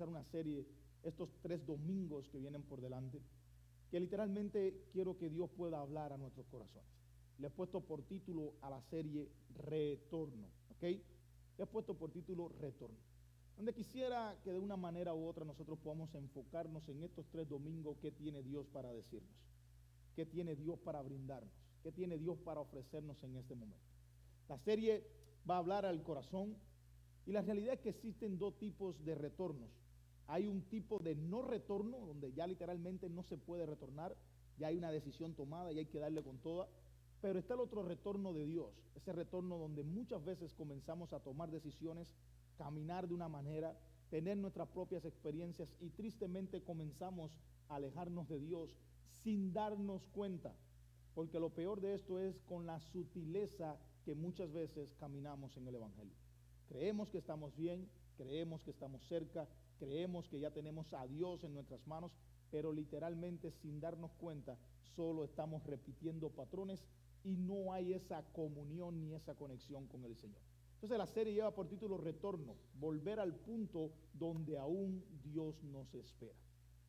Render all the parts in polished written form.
comenzar una serie estos 3 domingos que vienen por delante, que literalmente quiero que Dios pueda hablar a nuestros corazones. Le he puesto por título a la serie Retorno, ¿ok? Le he puesto por título Retorno, donde quisiera que de una manera u otra nosotros podamos enfocarnos en estos 3 domingos, qué tiene Dios para decirnos, qué tiene Dios para brindarnos, qué tiene Dios para ofrecernos en este momento. La serie va a hablar al corazón, y la realidad es que existen 2 tipos de retornos. Hay un tipo de no retorno, donde ya literalmente no se puede retornar, ya hay una decisión tomada y hay que darle con toda. Pero está el otro retorno de Dios, ese retorno donde muchas veces comenzamos a tomar decisiones, caminar de una manera, tener nuestras propias experiencias y tristemente comenzamos a alejarnos de Dios sin darnos cuenta. Porque lo peor de esto es con la sutileza que muchas veces caminamos en el Evangelio. Creemos que estamos bien, creemos que estamos cerca, creemos que ya tenemos a Dios en nuestras manos, pero literalmente sin darnos cuenta solo estamos repitiendo patrones y no hay esa comunión ni esa conexión con el Señor. Entonces la serie lleva por título Retorno, volver al punto donde aún Dios nos espera.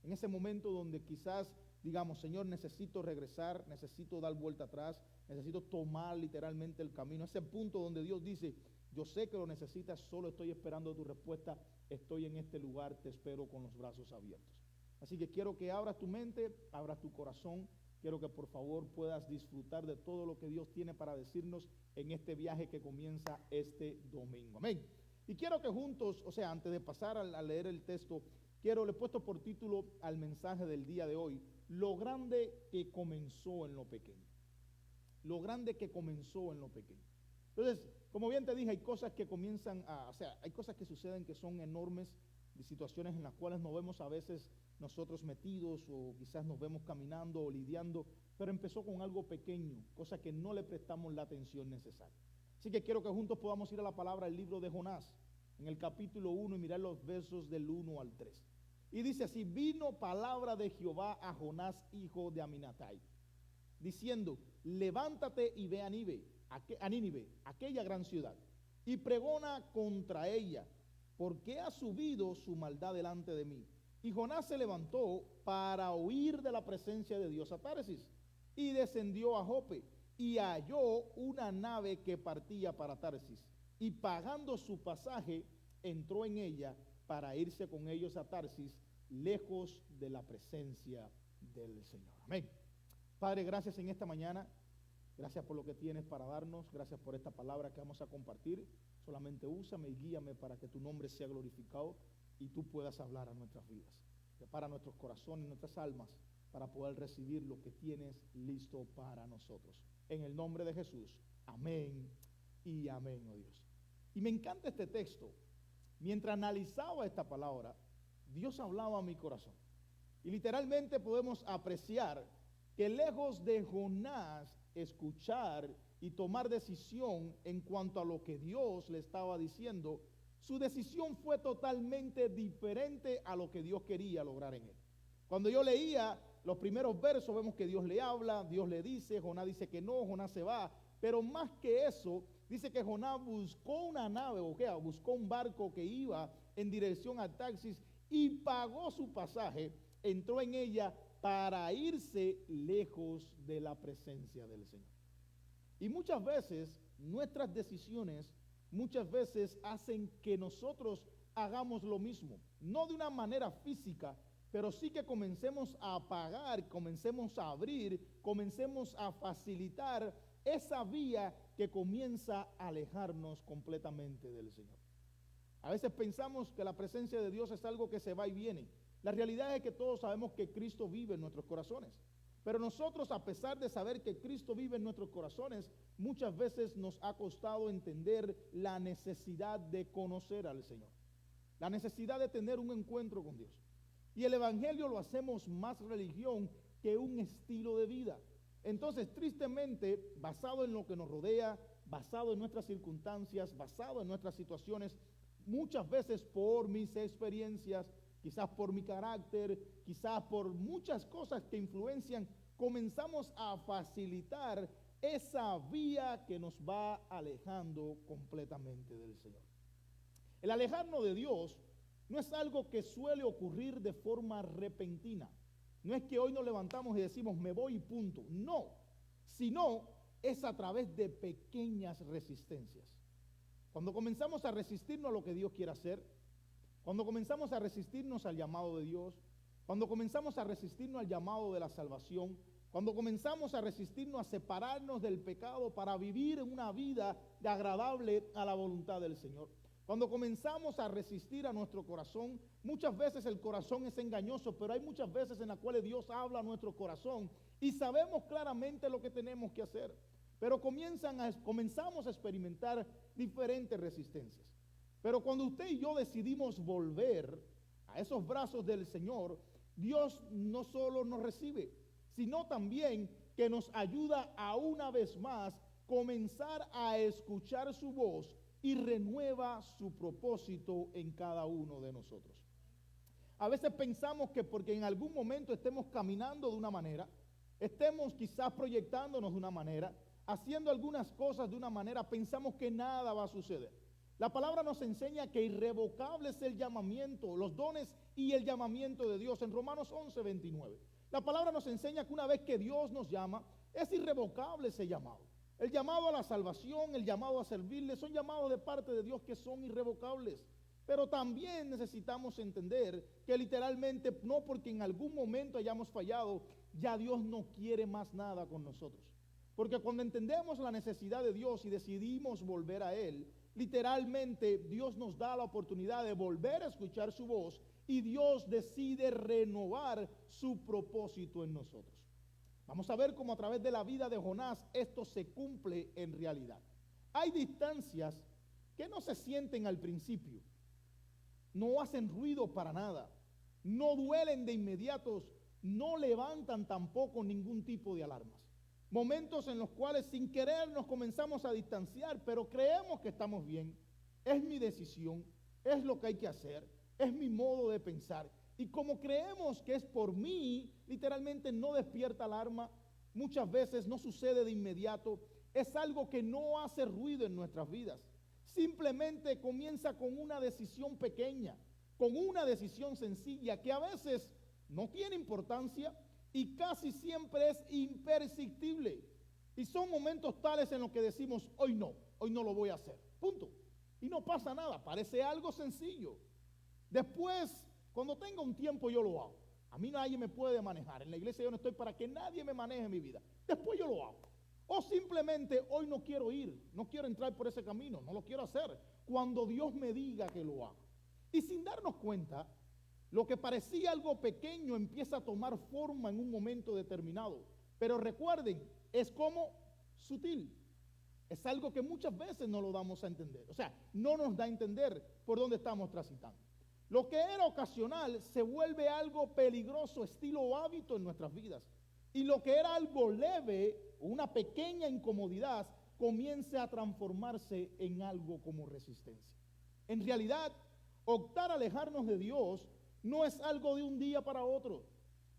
En ese momento donde quizás digamos, Señor, necesito regresar, necesito dar vuelta atrás, necesito tomar literalmente el camino. Ese punto donde Dios dice, yo sé que lo necesitas, solo estoy esperando tu respuesta, estoy en este lugar, te espero con los brazos abiertos. Así que quiero que abras tu mente, abras tu corazón, quiero que por favor puedas disfrutar de todo lo que Dios tiene para decirnos en este viaje que comienza este domingo. Amén. Y quiero que juntos, o sea, antes de pasar a leer el texto, le he puesto por título al mensaje del día de hoy, lo grande que comenzó en lo pequeño. Lo grande que comenzó en lo pequeño. Entonces, como bien te dije, hay cosas que hay cosas que suceden que son enormes, de situaciones en las cuales nos vemos a veces nosotros metidos o quizás nos vemos caminando o lidiando, pero empezó con algo pequeño, cosa que no le prestamos la atención necesaria. Así que quiero que juntos podamos ir a la palabra del libro de Jonás, en el capítulo 1 y mirar los versos del 1 al 3. Y dice así, vino palabra de Jehová a Jonás, hijo de Aminatai, diciendo, levántate y ve a Nínive, aquella gran ciudad, y pregona contra ella, porque ha subido su maldad delante de mí. Y Jonás se levantó para huir de la presencia de Dios a Tarsis, y descendió a Jope, y halló una nave que partía para Tarsis, y pagando su pasaje, entró en ella para irse con ellos a Tarsis, lejos de la presencia del Señor. Amén. Padre, gracias en esta mañana, gracias por lo que tienes para darnos, gracias por esta palabra que vamos a compartir. Solamente úsame y guíame para que tu nombre sea glorificado y tú puedas hablar a nuestras vidas. Prepara nuestros corazones y nuestras almas para poder recibir lo que tienes listo para nosotros. En el nombre de Jesús, amén y amén, oh Dios. Y me encanta este texto. Mientras analizaba esta palabra, Dios hablaba a mi corazón. Y literalmente podemos apreciar que lejos de Jonás escuchar y tomar decisión en cuanto a lo que Dios le estaba diciendo, su decisión fue totalmente diferente a lo que Dios quería lograr en él. Cuando yo leía los primeros versos, vemos que Dios le habla, Dios le dice, Jonás dice que no, Jonás se va, pero más que eso, dice que Jonás buscó una nave, buscó un barco que iba en dirección a Tarsis y pagó su pasaje, entró en ella para irse lejos de la presencia del Señor. Y muchas veces nuestras decisiones, hacen que nosotros hagamos lo mismo, no de una manera física, pero sí que comencemos a apagar, comencemos a abrir, comencemos a facilitar esa vía que comienza a alejarnos completamente del Señor. A veces pensamos que la presencia de Dios es algo que se va y viene. La realidad es que todos sabemos que Cristo vive en nuestros corazones. Pero nosotros, a pesar de saber que Cristo vive en nuestros corazones, muchas veces nos ha costado entender la necesidad de conocer al Señor. La necesidad de tener un encuentro con Dios. Y el Evangelio lo hacemos más religión que un estilo de vida. Entonces, tristemente, basado en lo que nos rodea, basado en nuestras circunstancias, basado en nuestras situaciones, muchas veces por mis experiencias, quizás por mi carácter, quizás por muchas cosas que influencian, comenzamos a facilitar esa vía que nos va alejando completamente del Señor. El alejarnos de Dios no es algo que suele ocurrir de forma repentina. No es que hoy nos levantamos y decimos, me voy y punto. No, sino es a través de pequeñas resistencias. Cuando comenzamos a resistirnos a lo que Dios quiere hacer, cuando comenzamos a resistirnos al llamado de Dios, cuando comenzamos a resistirnos al llamado de la salvación, cuando comenzamos a resistirnos a separarnos del pecado para vivir una vida agradable a la voluntad del Señor, cuando comenzamos a resistir a nuestro corazón, muchas veces el corazón es engañoso, pero hay muchas veces en las cuales Dios habla a nuestro corazón y sabemos claramente lo que tenemos que hacer, pero comenzamos a experimentar diferentes resistencias. Pero cuando usted y yo decidimos volver a esos brazos del Señor, Dios no solo nos recibe, sino también que nos ayuda a una vez más comenzar a escuchar su voz y renueva su propósito en cada uno de nosotros. A veces pensamos que porque en algún momento estemos caminando de una manera, estemos quizás proyectándonos de una manera, haciendo algunas cosas de una manera, pensamos que nada va a suceder. La palabra nos enseña que irrevocable es el llamamiento, los dones y el llamamiento de Dios en Romanos 11:29. La palabra nos enseña que una vez que Dios nos llama, es irrevocable ese llamado. El llamado a la salvación, el llamado a servirle, son llamados de parte de Dios que son irrevocables. Pero también necesitamos entender que literalmente no porque en algún momento hayamos fallado, ya Dios no quiere más nada con nosotros. Porque cuando entendemos la necesidad de Dios y decidimos volver a Él, literalmente Dios nos da la oportunidad de volver a escuchar su voz y Dios decide renovar su propósito en nosotros. Vamos a ver cómo a través de la vida de Jonás esto se cumple en realidad. Hay distancias que no se sienten al principio, no hacen ruido para nada, no duelen de inmediato, no levantan tampoco ningún tipo de alarmas. Momentos en los cuales sin querer nos comenzamos a distanciar, pero creemos que estamos bien, es mi decisión, es lo que hay que hacer, es mi modo de pensar. Y como creemos que es por mí, literalmente no despierta alarma, muchas veces no sucede de inmediato, es algo que no hace ruido en nuestras vidas. Simplemente comienza con una decisión pequeña, con una decisión sencilla que a veces no tiene importancia y casi siempre es imperceptible. Y son momentos tales en los que decimos, hoy no lo voy a hacer, punto. Y no pasa nada, parece algo sencillo. Después, cuando tenga un tiempo yo lo hago. A mí nadie me puede manejar. En la iglesia yo no estoy para que nadie me maneje mi vida. Después yo lo hago. O simplemente hoy no quiero ir, no quiero entrar por ese camino, no lo quiero hacer. Cuando Dios me diga que lo haga. Y sin darnos cuenta, lo que parecía algo pequeño empieza a tomar forma en un momento determinado. Pero recuerden, es como sutil. Es algo que muchas veces no lo damos a entender. O sea, no nos da a entender por dónde estamos transitando. Lo que era ocasional se vuelve algo peligroso, estilo hábito en nuestras vidas. Y lo que era algo leve, una pequeña incomodidad, comienza a transformarse en algo como resistencia. En realidad, optar a alejarnos de Dios no es algo de un día para otro.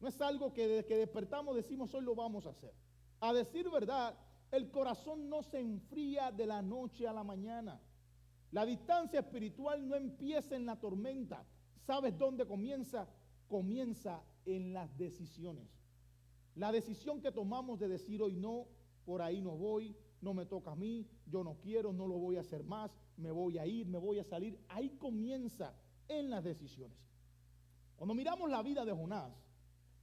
No es algo que desde que despertamos decimos hoy lo vamos a hacer. A decir verdad, el corazón no se enfría de la noche a la mañana. La distancia espiritual no empieza en la tormenta. ¿Sabes dónde comienza? Comienza en las decisiones. La decisión que tomamos de decir hoy no, por ahí no voy, no me toca a mí, yo no quiero, no lo voy a hacer más, me voy a ir, me voy a salir. Ahí comienza en las decisiones. Cuando miramos la vida de Jonás,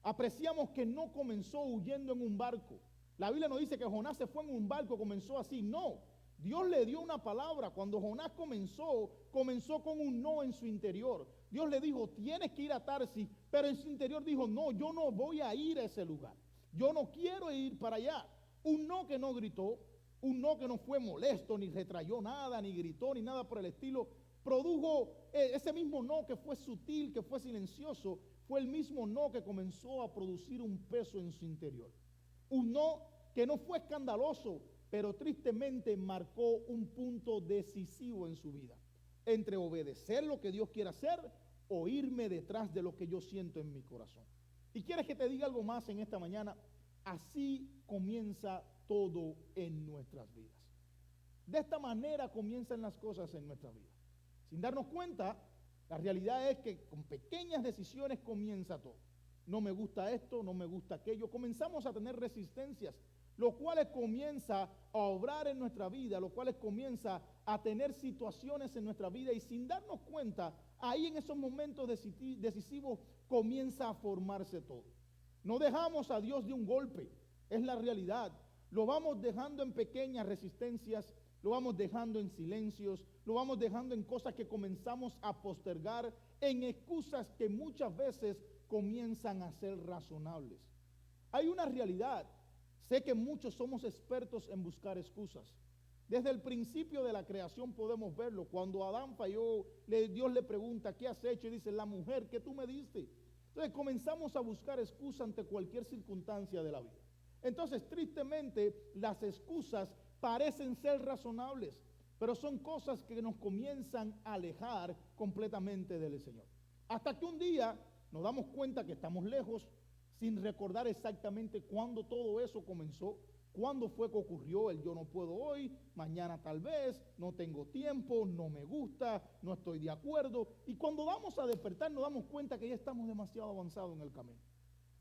apreciamos que no comenzó huyendo en un barco. La Biblia no dice que Jonás se fue en un barco, comenzó así, no. Dios le dio una palabra. Cuando Jonás comenzó con un no en su interior. Dios le dijo, tienes que ir a Tarsis, pero en su interior dijo, no, yo no voy a ir a ese lugar. Yo no quiero ir para allá. Un no que no gritó, un no que no fue molesto, ni retrayó nada, ni gritó, ni nada por el estilo, produjo ese mismo no que fue sutil, que fue silencioso, fue el mismo no que comenzó a producir un peso en su interior. Un no que no fue escandaloso, pero tristemente marcó un punto decisivo en su vida, entre obedecer lo que Dios quiere hacer o irme detrás de lo que yo siento en mi corazón. ¿Y quieres que te diga algo más en esta mañana? Así comienza todo en nuestras vidas. De esta manera comienzan las cosas en nuestra vida. Sin darnos cuenta, La realidad es que con pequeñas decisiones comienza todo. No me gusta esto, no me gusta aquello. Comenzamos a tener resistencias, lo cual comienza a obrar en nuestra vida, lo cual comienza a tener situaciones en nuestra vida y sin darnos cuenta, ahí en esos momentos decisivos comienza a formarse todo. No dejamos a Dios de un golpe, es la realidad. Lo vamos dejando en pequeñas resistencias, lo vamos dejando en silencios, lo vamos dejando en cosas que comenzamos a postergar, en excusas que muchas veces comienzan a ser razonables. Hay una realidad. Sé que muchos somos expertos en buscar excusas. Desde el principio de la creación podemos verlo. Cuando Adán falló, Dios le pregunta, ¿qué has hecho? Y dice, la mujer que tú me diste. Entonces comenzamos a buscar excusas ante cualquier circunstancia de la vida. Entonces, tristemente, las excusas parecen ser razonables, pero son cosas que nos comienzan a alejar completamente del Señor. Hasta que un día nos damos cuenta que estamos lejos, sin recordar exactamente cuándo todo eso comenzó, cuándo fue que ocurrió el yo no puedo hoy, mañana tal vez, no tengo tiempo, no me gusta, no estoy de acuerdo. Y cuando vamos a despertar nos damos cuenta que ya estamos demasiado avanzados en el camino.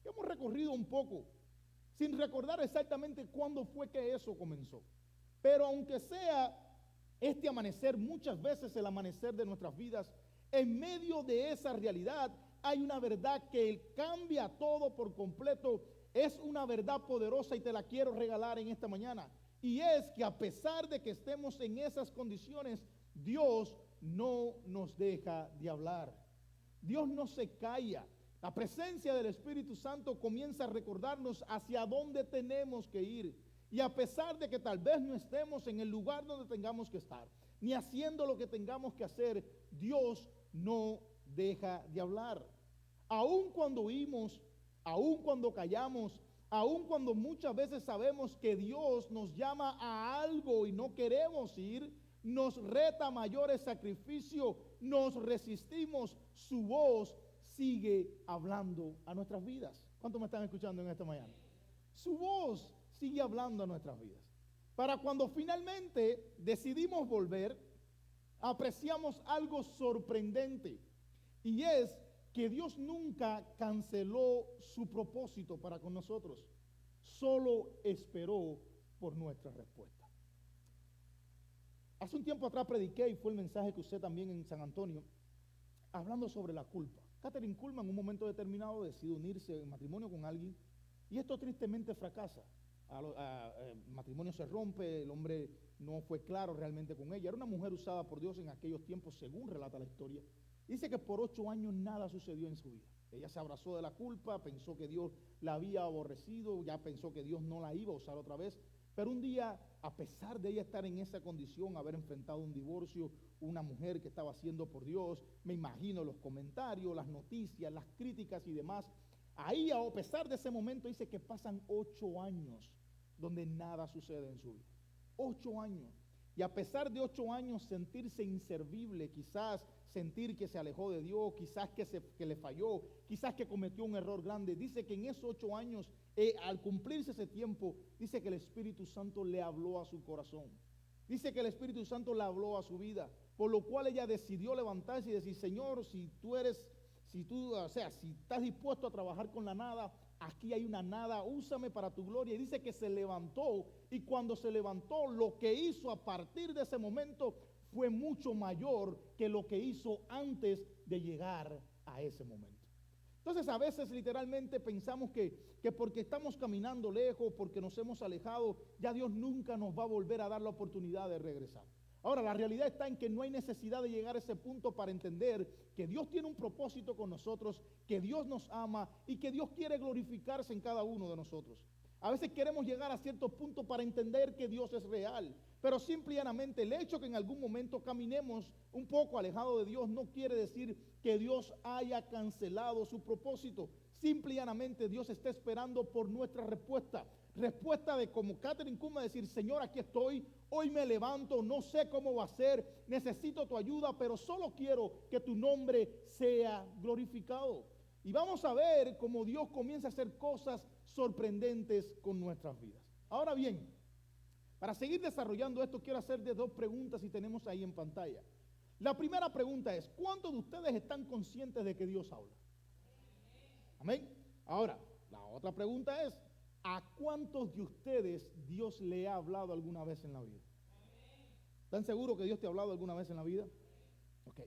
Hemos recorrido un poco, sin recordar exactamente cuándo fue que eso comenzó. Pero aunque sea este amanecer, muchas veces el amanecer de nuestras vidas, en medio de esa realidad hay una verdad que cambia todo por completo. Es una verdad poderosa y te la quiero regalar en esta mañana. Y es que a pesar de que estemos en esas condiciones, Dios no nos deja de hablar. Dios no se calla. La presencia del Espíritu Santo comienza a recordarnos hacia dónde tenemos que ir. Y a pesar de que tal vez no estemos en el lugar donde tengamos que estar, ni haciendo lo que tengamos que hacer, Dios no deja de hablar. Aun cuando oímos, aun cuando callamos, aun cuando muchas veces sabemos que Dios nos llama a algo y no queremos ir, nos reta a mayores sacrificios, nos resistimos, su voz sigue hablando a nuestras vidas. ¿Cuántos me están escuchando en esta mañana? Su voz sigue hablando a nuestras vidas. Para cuando finalmente decidimos volver, apreciamos algo sorprendente, y es que Dios nunca canceló su propósito para con nosotros, solo esperó por nuestra respuesta. Hace un tiempo atrás prediqué, y fue el mensaje que usé también en San Antonio, hablando sobre la culpa. Kathryn Kuhlman en un momento determinado decide unirse en matrimonio con alguien, y esto tristemente fracasa. El matrimonio se rompe, el hombre no fue claro realmente con ella. Era una mujer usada por Dios en aquellos tiempos, según relata la historia. Dice que por 8 años nada sucedió en su vida. Ella se abrazó de la culpa, pensó que Dios la había aborrecido, ya pensó que Dios no la iba a usar otra vez. Pero un día, a pesar de ella estar en esa condición, haber enfrentado un divorcio, una mujer que estaba haciendo por Dios, me imagino los comentarios, las noticias, las críticas y demás, ahí a pesar de ese momento dice que pasan 8 años donde nada sucede en su vida. 8 años. Y a pesar de 8 años sentirse inservible, quizás sentir que se alejó de Dios, quizás que le falló, quizás que cometió un error grande, dice que en esos 8 años, al cumplirse ese tiempo, dice que el Espíritu Santo le habló a su corazón. Dice que el Espíritu Santo le habló a su vida, por lo cual ella decidió levantarse y decir, Señor, si estás dispuesto a trabajar con la nada, aquí hay una nada, úsame para tu gloria. Y dice que se levantó, y cuando se levantó, lo que hizo a partir de ese momento fue mucho mayor que lo que hizo antes de llegar a ese momento. Entonces a veces literalmente pensamos que porque estamos caminando lejos, porque nos hemos alejado, ya Dios nunca nos va a volver a dar la oportunidad de regresar. Ahora, la realidad está en que no hay necesidad de llegar a ese punto para entender que Dios tiene un propósito con nosotros, que Dios nos ama y que Dios quiere glorificarse en cada uno de nosotros. A veces queremos llegar a ciertos puntos para entender que Dios es real, pero simple y llanamente el hecho que en algún momento caminemos un poco alejado de Dios no quiere decir que Dios haya cancelado su propósito. Simple y llanamente Dios está esperando por nuestra respuesta. Respuesta de como Kathryn Kuhlman decir, Señor, aquí estoy, hoy me levanto, no sé cómo va a ser, necesito tu ayuda, pero solo quiero que tu nombre sea glorificado. Y vamos a ver cómo Dios comienza a hacer cosas sorprendentes con nuestras vidas. Ahora bien, para seguir desarrollando esto, quiero hacer 2 preguntas y tenemos ahí en pantalla. La primera pregunta es, ¿cuántos de ustedes están conscientes de que Dios habla? Amén. Ahora, la otra pregunta es, ¿a cuántos de ustedes Dios le ha hablado alguna vez en la vida? ¿Están seguros que Dios te ha hablado alguna vez en la vida? Ok.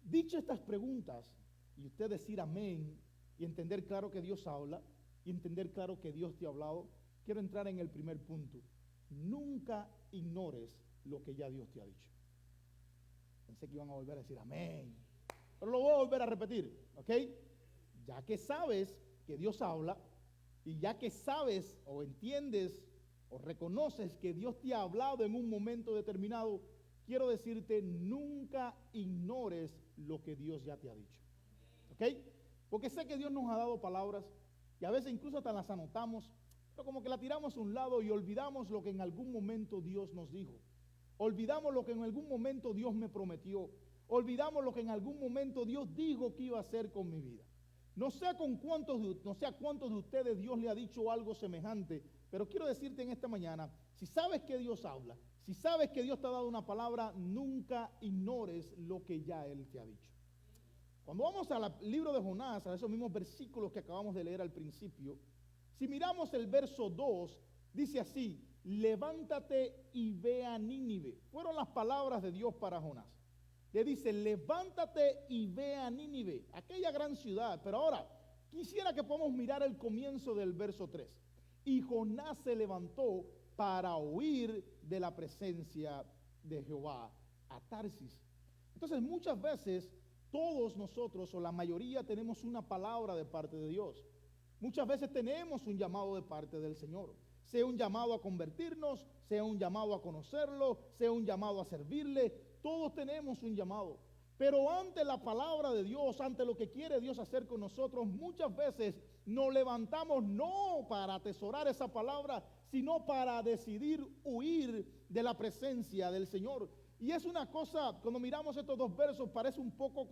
Dicho estas preguntas, y usted decir amén, y entender claro que Dios habla, y entender claro que Dios te ha hablado, quiero entrar en el primer punto. Nunca ignores lo que ya Dios te ha dicho. Pensé que iban a volver a decir amén, pero lo voy a volver a repetir, ¿ok? Ya que sabes que Dios habla, y ya que sabes o entiendes o reconoces que Dios te ha hablado en un momento determinado, quiero decirte, nunca ignores lo que Dios ya te ha dicho, ¿ok? Porque sé que Dios nos ha dado palabras y a veces incluso hasta las anotamos, pero como que la tiramos a un lado y olvidamos lo que en algún momento Dios nos dijo. Olvidamos lo que en algún momento Dios me prometió. Olvidamos lo que en algún momento Dios dijo que iba a hacer con mi vida. No sé a cuántos de ustedes Dios le ha dicho algo semejante, pero quiero decirte en esta mañana, si sabes que Dios habla, si sabes que Dios te ha dado una palabra, nunca ignores lo que ya Él te ha dicho. Cuando vamos al libro de Jonás, a esos mismos versículos que acabamos de leer al principio, si miramos el verso 2, dice así, levántate y ve a Nínive. Fueron las palabras de Dios para Jonás. Le dice, levántate y ve a Nínive, aquella gran ciudad. Pero ahora, quisiera que podamos mirar el comienzo del verso 3. Y Jonás se levantó para huir de la presencia de Jehová a Tarsis. Entonces, muchas veces, todos nosotros, o la mayoría, tenemos una palabra de parte de Dios. Muchas veces tenemos un llamado de parte del Señor. Sea un llamado a convertirnos, sea un llamado a conocerlo, sea un llamado a servirle. Todos tenemos un llamado. Pero ante la palabra de Dios, ante lo que quiere Dios hacer con nosotros, muchas veces nos levantamos no para atesorar esa palabra, sino para decidir huir de la presencia del Señor. Y es una cosa, cuando miramos estos dos versos, parece un poco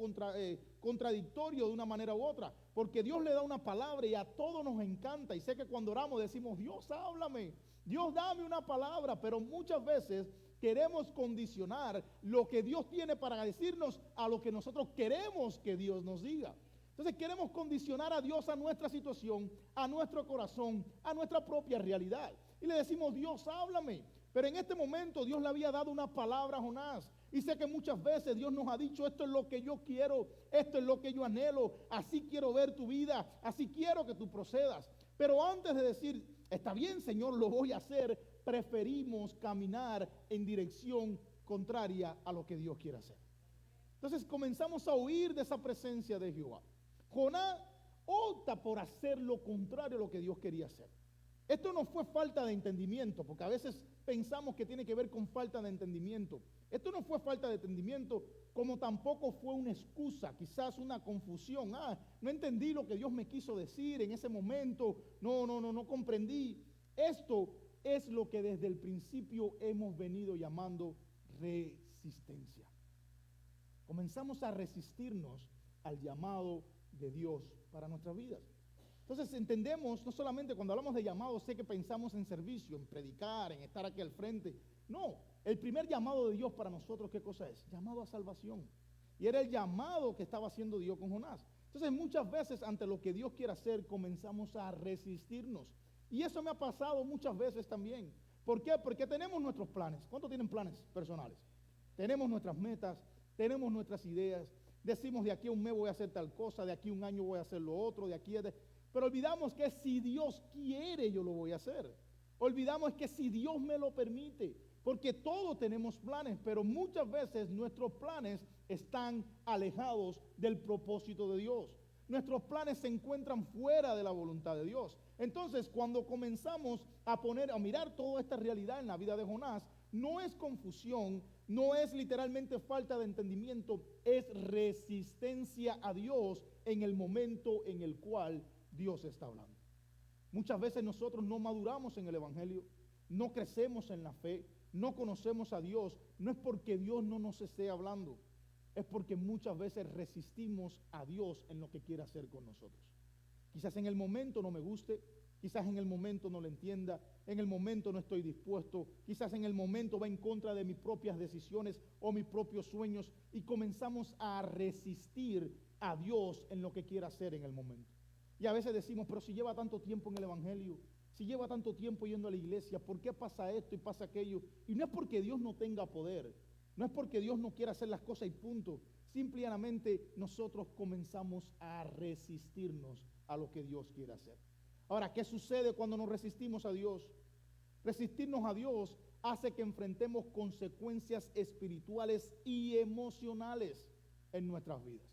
contradictorio de una manera u otra, porque Dios le da una palabra y a todos nos encanta. Y sé que cuando oramos decimos, Dios, háblame, Dios, dame una palabra, pero muchas veces queremos condicionar lo que Dios tiene para decirnos a lo que nosotros queremos que Dios nos diga. Entonces queremos condicionar a Dios a nuestra situación, a nuestro corazón, a nuestra propia realidad. Y le decimos, Dios, háblame. Pero en este momento Dios le había dado una palabra a Jonás. Y sé que muchas veces Dios nos ha dicho, esto es lo que yo quiero, esto es lo que yo anhelo, así quiero ver tu vida, así quiero que tú procedas. Pero antes de decir, está bien, Señor, lo voy a hacer, preferimos caminar en dirección contraria a lo que Dios quiere hacer. Entonces comenzamos a huir de esa presencia de Jehová. Jonás opta por hacer lo contrario a lo que Dios quería hacer. Esto no fue falta de entendimiento, porque a veces pensamos que tiene que ver con falta de entendimiento. Esto no fue falta de entendimiento, como tampoco fue una excusa, quizás una confusión. No entendí lo que Dios me quiso decir en ese momento. No comprendí. Esto es lo que desde el principio hemos venido llamando resistencia. Comenzamos a resistirnos al llamado de Dios para nuestras vidas. Entonces entendemos, no solamente cuando hablamos de llamado, sé que pensamos en servicio, en predicar, en estar aquí al frente. No, el primer llamado de Dios para nosotros, ¿qué cosa es? Llamado a salvación. Y era el llamado que estaba haciendo Dios con Jonás. Entonces muchas veces ante lo que Dios quiere hacer, comenzamos a resistirnos. Y eso me ha pasado muchas veces también. ¿Por qué? Porque tenemos nuestros planes. ¿Cuántos tienen planes personales? Tenemos nuestras metas, tenemos nuestras ideas. Decimos, de aquí a un mes voy a hacer tal cosa, de aquí a un año voy a hacer lo otro, de aquí a... Pero olvidamos que si Dios quiere, yo lo voy a hacer. Olvidamos que si Dios me lo permite, porque todos tenemos planes, pero muchas veces nuestros planes están alejados del propósito de Dios. Nuestros planes se encuentran fuera de la voluntad de Dios. Entonces, cuando comenzamos a mirar toda esta realidad en la vida de Jonás, no es confusión, no es literalmente falta de entendimiento, es resistencia a Dios en el momento en el cual Dios está hablando. Muchas veces nosotros no maduramos en el Evangelio, no crecemos en la fe, no conocemos a Dios. No es porque Dios no nos esté hablando, es porque muchas veces resistimos a Dios en lo que quiere hacer con nosotros. Quizás en el momento no me guste, quizás en el momento no lo entienda, en el momento no estoy dispuesto, quizás en el momento va en contra de mis propias decisiones o mis propios sueños y comenzamos a resistir a Dios en lo que quiera hacer en el momento. Y a veces decimos, pero si lleva tanto tiempo en el Evangelio, si lleva tanto tiempo yendo a la iglesia, ¿por qué pasa esto y pasa aquello? Y no es porque Dios no tenga poder, no es porque Dios no quiera hacer las cosas y punto. Simplemente nosotros comenzamos a resistirnos a lo que Dios quiere hacer. Ahora, ¿qué sucede cuando nos resistimos a Dios? Resistirnos a Dios hace que enfrentemos consecuencias espirituales y emocionales en nuestras vidas.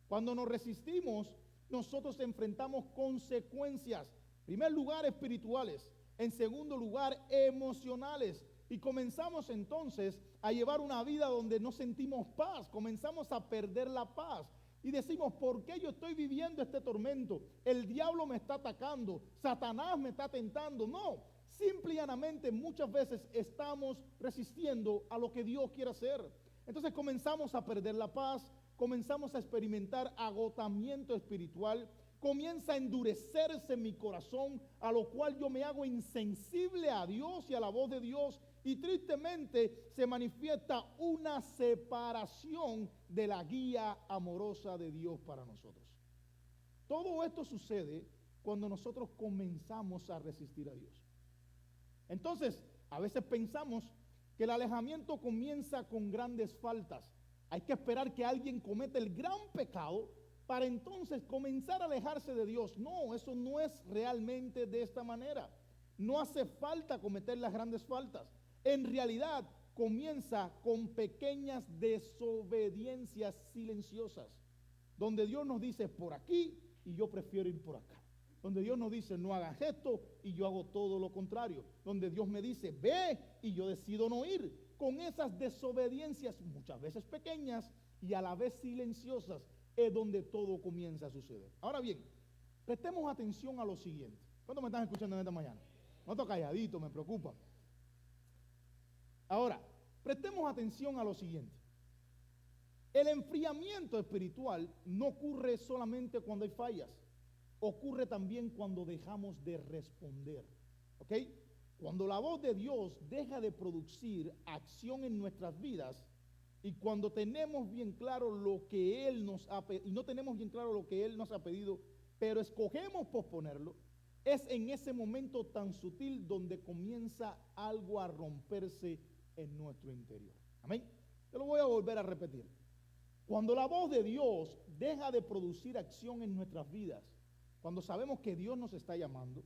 Cuando nos resistimos, nosotros enfrentamos consecuencias, en primer lugar espirituales, en segundo lugar emocionales, y comenzamos entonces a llevar una vida donde no sentimos paz, comenzamos a perder la paz y decimos, ¿por qué yo estoy viviendo este tormento? El diablo me está atacando, Satanás me está tentando. No, simple y llanamente muchas veces estamos resistiendo a lo que Dios quiere hacer. Entonces comenzamos a perder la paz, comenzamos a experimentar agotamiento espiritual, comienza a endurecerse mi corazón, a lo cual yo me hago insensible a Dios y a la voz de Dios, y tristemente se manifiesta una separación de la guía amorosa de Dios para nosotros. Todo esto sucede cuando nosotros comenzamos a resistir a Dios. Entonces, a veces pensamos que el alejamiento comienza con grandes faltas. Hay que esperar que alguien cometa el gran pecado para entonces comenzar a alejarse de Dios. No, eso no es realmente de esta manera. No hace falta cometer las grandes faltas. En realidad, comienza con pequeñas desobediencias silenciosas, donde Dios nos dice por aquí y yo prefiero ir por acá. Donde Dios nos dice no hagas esto y yo hago todo lo contrario. Donde Dios me dice ve y yo decido no ir. Con esas desobediencias muchas veces pequeñas y a la vez silenciosas es donde todo comienza a suceder. Ahora bien, prestemos atención a lo siguiente. ¿Cuántos me están escuchando en esta mañana? No estoy calladito, me preocupa. Ahora, prestemos atención a lo siguiente. El enfriamiento espiritual no ocurre solamente cuando hay fallas, ocurre también cuando dejamos de responder. ¿Ok? Cuando la voz de Dios deja de producir acción en nuestras vidas y cuando tenemos bien claro lo que Él nos ha pedido, y no tenemos bien claro lo que Él nos ha pedido, pero escogemos posponerlo, es en ese momento tan sutil donde comienza algo a romperse en nuestro interior. Amén. Yo lo voy a volver a repetir. Cuando la voz de Dios deja de producir acción en nuestras vidas, cuando sabemos que Dios nos está llamando,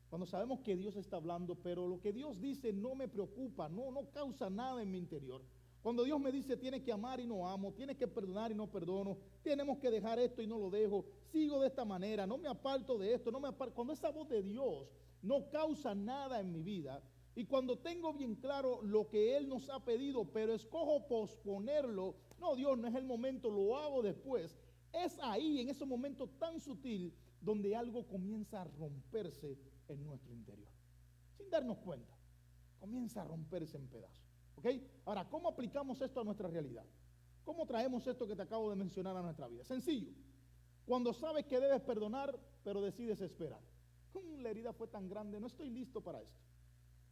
cuando sabemos que Dios está hablando, pero lo que Dios dice no me preocupa, no causa nada en mi interior. Cuando Dios me dice tienes que amar y no amo, tienes que perdonar y no perdono, tenemos que dejar esto y no lo dejo, sigo de esta manera, no me aparto de esto, no me aparto. Cuando esa voz de Dios no causa nada en mi vida, y cuando tengo bien claro lo que Él nos ha pedido, pero escojo posponerlo, no, Dios, no es el momento, lo hago después, es ahí, en ese momento tan sutil, donde algo comienza a romperse en nuestro interior. Sin darnos cuenta, comienza a romperse en pedazos. ¿Ok? Ahora, ¿cómo aplicamos esto a nuestra realidad? ¿Cómo traemos esto que te acabo de mencionar a nuestra vida? Sencillo. Cuando sabes que debes perdonar, pero decides esperar. La herida fue tan grande, no estoy listo para esto.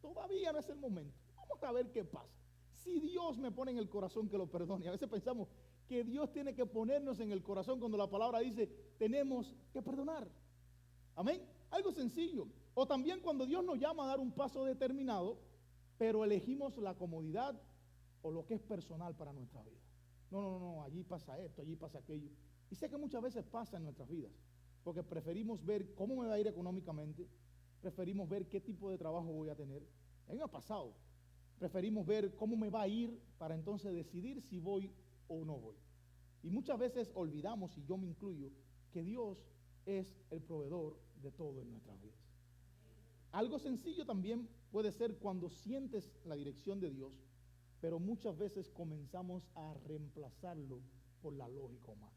Todavía no es el momento. Vamos a ver qué pasa. Si Dios me pone en el corazón que lo perdone. A veces pensamos que Dios tiene que ponernos en el corazón cuando la palabra dice tenemos que perdonar. Amén. Algo sencillo. O también cuando Dios nos llama a dar un paso determinado, pero elegimos la comodidad o lo que es personal para nuestra vida. No, allí pasa esto, allí pasa aquello. Y sé que muchas veces pasa en nuestras vidas, porque preferimos ver cómo me va a ir económicamente, preferimos ver qué tipo de trabajo voy a tener. A mí me ha pasado. Preferimos ver cómo me va a ir para entonces decidir si voy o no voy. Y muchas veces olvidamos, y yo me incluyo, que Dios es el proveedor de todo en nuestras vidas. Algo sencillo también puede ser cuando sientes la dirección de Dios, pero muchas veces comenzamos a reemplazarlo por la lógica humana.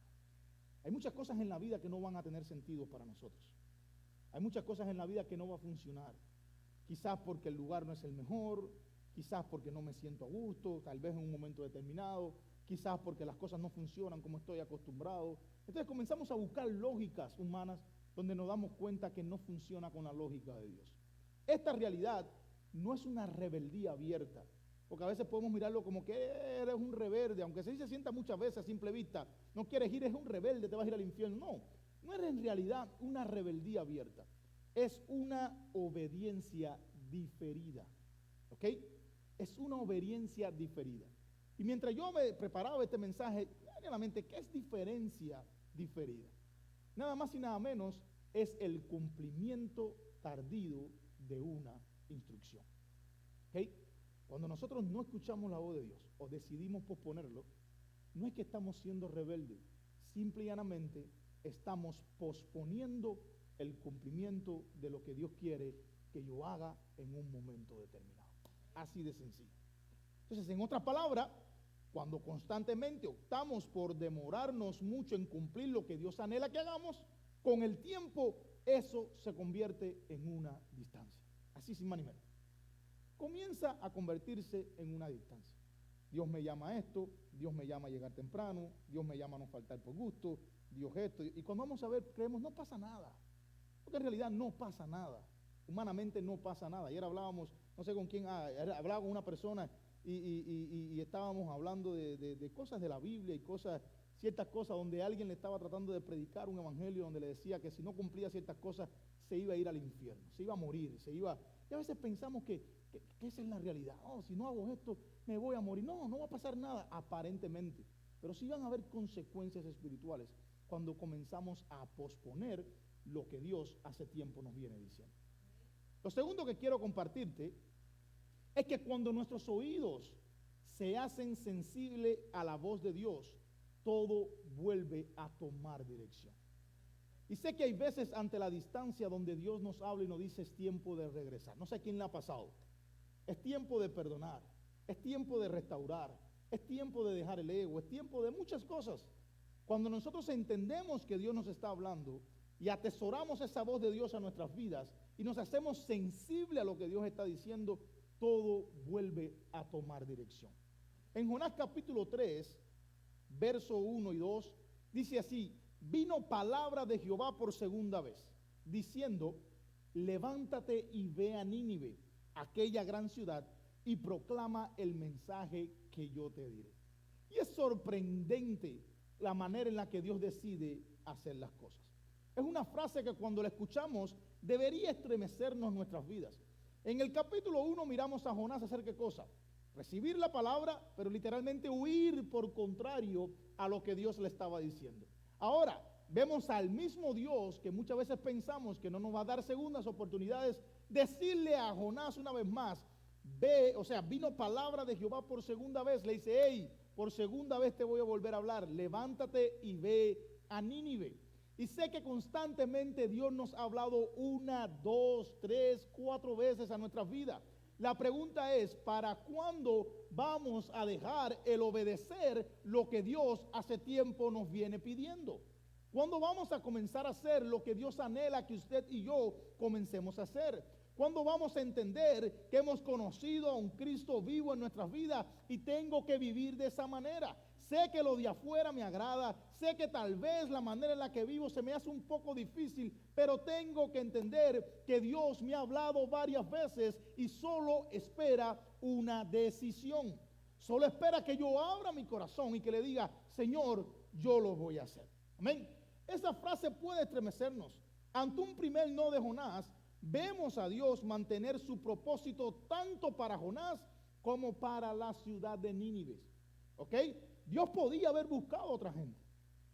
Hay muchas cosas en la vida que no van a tener sentido para nosotros. Hay muchas cosas en la vida que no va a funcionar. Quizás porque el lugar no es el mejor, quizás porque no me siento a gusto, tal vez en un momento determinado, quizás porque las cosas no funcionan como estoy acostumbrado. Entonces comenzamos a buscar lógicas humanas donde nos damos cuenta que no funciona con la lógica de Dios. Esta realidad no es una rebeldía abierta, porque a veces podemos mirarlo como que eres un rebelde, aunque se sienta muchas veces a simple vista, no quieres ir, es un rebelde, te vas a ir al infierno. No, no es en realidad una rebeldía abierta, es una obediencia diferida, ¿ok? Es una obediencia diferida. Y mientras yo me preparaba este mensaje, me a la mente, ¿qué es diferencia diferida? Nada más y nada menos es el cumplimiento tardío de una instrucción. ¿Okay? Cuando nosotros no escuchamos la voz de Dios o decidimos posponerlo, no es que estamos siendo rebeldes, simple y llanamente estamos posponiendo el cumplimiento de lo que Dios quiere que yo haga en un momento determinado. Así de sencillo. Entonces, en otras palabras, cuando constantemente optamos por demorarnos mucho en cumplir lo que Dios anhela que hagamos, con el tiempo eso se convierte en una distancia. Así sin más ni menos. Comienza a convertirse en una distancia. Dios me llama a esto, Dios me llama a llegar temprano, Dios me llama a no faltar por gusto, Dios esto. Y cuando vamos a ver, creemos, no pasa nada. Porque en realidad no pasa nada. Humanamente no pasa nada. Ayer hablábamos, no sé con quién, hablaba con una persona y estábamos hablando de cosas de la Biblia y ciertas cosas donde alguien le estaba tratando de predicar un evangelio donde le decía que si no cumplía ciertas cosas se iba a ir al infierno, se iba a morir, y a veces pensamos que esa es la realidad. Oh, si no hago esto me voy a morir. No va a pasar nada aparentemente, pero sí van a haber consecuencias espirituales cuando comenzamos a posponer lo que Dios hace tiempo nos viene diciendo. Lo segundo que quiero compartirte es que cuando nuestros oídos se hacen sensibles a la voz de Dios, todo vuelve a tomar dirección. Y sé que hay veces ante la distancia donde Dios nos habla y nos dice es tiempo de regresar. No sé a quién le ha pasado. Es tiempo de perdonar, es tiempo de restaurar, es tiempo de dejar el ego, es tiempo de muchas cosas. Cuando nosotros entendemos que Dios nos está hablando y atesoramos esa voz de Dios a nuestras vidas y nos hacemos sensibles a lo que Dios está diciendo, todo vuelve a tomar dirección. En Jonás capítulo 3, verso 1 y 2, dice así: vino palabra de Jehová por segunda vez, diciendo, levántate y ve a Nínive, aquella gran ciudad, y proclama el mensaje que yo te diré. Y es sorprendente la manera en la que Dios decide hacer las cosas. Es una frase que cuando la escuchamos debería estremecernos nuestras vidas. En el capítulo 1 miramos a Jonás hacer ¿qué cosa? Recibir la palabra, pero literalmente huir por contrario a lo que Dios le estaba diciendo. Ahora, vemos al mismo Dios que muchas veces pensamos que no nos va a dar segundas oportunidades, decirle a Jonás una vez más, vino palabra de Jehová por segunda vez, le dice, hey, por segunda vez te voy a volver a hablar, levántate y ve a Nínive. Y sé que constantemente Dios nos ha hablado 1, 2, 3, 4 veces a nuestras vidas. La pregunta es, ¿para cuándo vamos a dejar el obedecer lo que Dios hace tiempo nos viene pidiendo? ¿Cuándo vamos a comenzar a hacer lo que Dios anhela que usted y yo comencemos a hacer? ¿Cuándo vamos a entender que hemos conocido a un Cristo vivo en nuestras vidas y tengo que vivir de esa manera? Sé que lo de afuera me agrada, sé que tal vez la manera en la que vivo se me hace un poco difícil, pero tengo que entender que Dios me ha hablado varias veces y solo espera una decisión. Solo espera que yo abra mi corazón y que le diga, Señor, yo lo voy a hacer. Amén. Esa frase puede estremecernos. Ante un primer no de Jonás, vemos a Dios mantener su propósito tanto para Jonás como para la ciudad de Nínive. ¿Ok? Dios podía haber buscado a otra gente.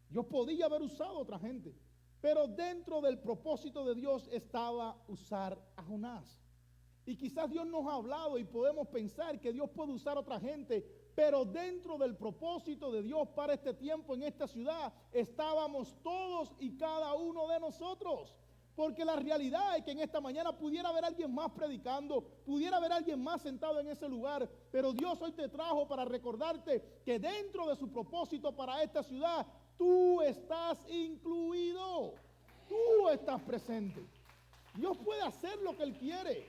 Dios podía haber usado a otra gente. Pero dentro del propósito de Dios estaba usar a Jonás. Y quizás Dios nos ha hablado y podemos pensar que Dios puede usar a otra gente, pero dentro del propósito de Dios para este tiempo en esta ciudad estábamos todos y cada uno de nosotros. Porque la realidad es que en esta mañana pudiera haber alguien más predicando, pudiera haber alguien más sentado en ese lugar, pero Dios hoy te trajo para recordarte que dentro de su propósito para esta ciudad, tú estás incluido, tú estás presente. Dios puede hacer lo que Él quiere.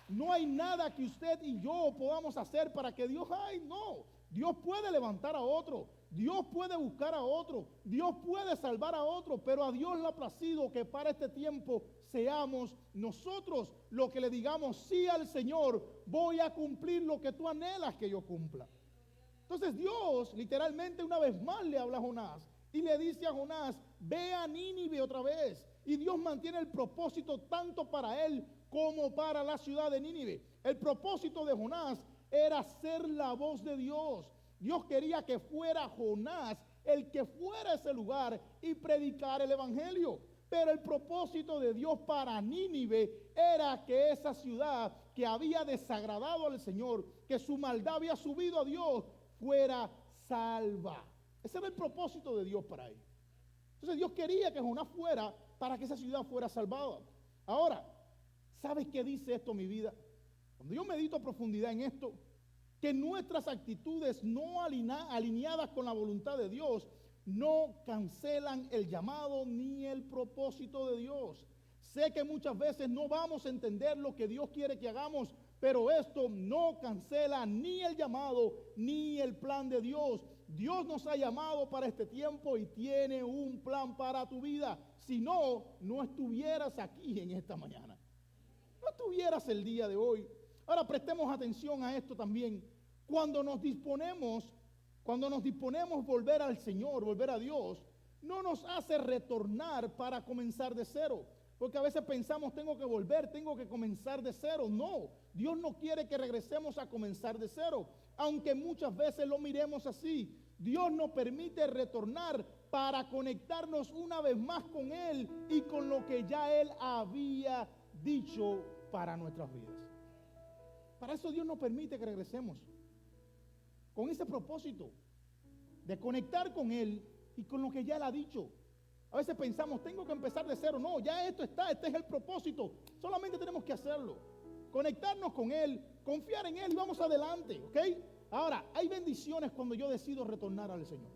No hay nada que usted y yo podamos hacer para que Dios, no. Dios puede levantar a otro. Dios puede buscar a otro, Dios puede salvar a otro, pero a Dios le ha placido que para este tiempo seamos nosotros los que le digamos sí al Señor, voy a cumplir lo que tú anhelas que yo cumpla. Entonces Dios literalmente una vez más le habla a Jonás y le dice a Jonás, ve a Nínive otra vez. Y Dios mantiene el propósito tanto para él como para la ciudad de Nínive. El propósito de Jonás era ser la voz de Dios. Dios quería que fuera Jonás el que fuera a ese lugar y predicar el evangelio. Pero el propósito de Dios para Nínive era que esa ciudad que había desagradado al Señor, que su maldad había subido a Dios, fuera salva. Ese era el propósito de Dios para ellos. Entonces Dios quería que Jonás fuera para que esa ciudad fuera salvada. Ahora, ¿sabes qué dice esto mi vida? Cuando yo medito a profundidad en esto, que nuestras actitudes no alineadas con la voluntad de Dios no cancelan el llamado ni el propósito de Dios. Sé que muchas veces no vamos a entender lo que Dios quiere que hagamos, pero esto no cancela ni el llamado ni el plan de Dios. Dios nos ha llamado para este tiempo y tiene un plan para tu vida. Si no, no estuvieras aquí en esta mañana. No estuvieras el día de hoy. Ahora prestemos atención a esto también. Cuando nos disponemos volver al Señor, volver a Dios, no nos hace retornar para comenzar de cero. Porque a veces pensamos, tengo que volver, tengo que comenzar de cero. No, Dios no quiere que regresemos a comenzar de cero. Aunque muchas veces lo miremos así, Dios nos permite retornar para conectarnos una vez más con Él y con lo que ya Él había dicho para nuestras vidas. Para eso Dios nos permite que regresemos, con ese propósito de conectar con Él y con lo que ya Él ha dicho. A veces pensamos, tengo que empezar de cero. No, ya esto está, este es el propósito. Solamente tenemos que hacerlo. Conectarnos con Él, confiar en Él y vamos adelante, ¿ok? Ahora, hay bendiciones cuando yo decido retornar al Señor.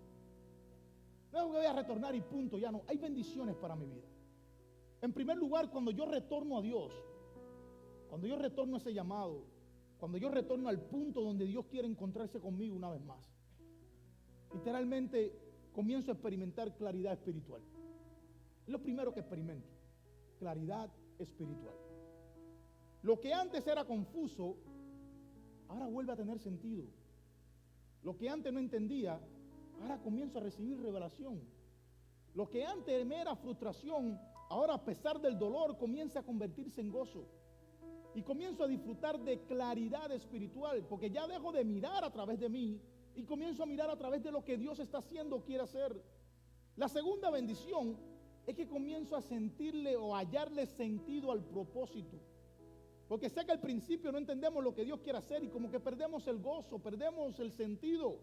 No es que voy a retornar y punto, ya no. Hay bendiciones para mi vida. En primer lugar, cuando yo retorno a Dios, cuando yo retorno a ese llamado, cuando yo retorno al punto donde Dios quiere encontrarse conmigo una vez más, literalmente comienzo a experimentar claridad espiritual. Es lo primero que experimento, claridad espiritual. Lo que antes era confuso, ahora vuelve a tener sentido. Lo que antes no entendía, ahora comienzo a recibir revelación. Lo que antes me era frustración, ahora a pesar del dolor comienza a convertirse en gozo. Y comienzo a disfrutar de claridad espiritual, porque ya dejo de mirar a través de mí y comienzo a mirar a través de lo que Dios está haciendo o quiere hacer. La segunda bendición es que comienzo a sentirle o hallarle sentido al propósito. Porque sé que al principio no entendemos lo que Dios quiere hacer y como que perdemos el gozo, perdemos el sentido.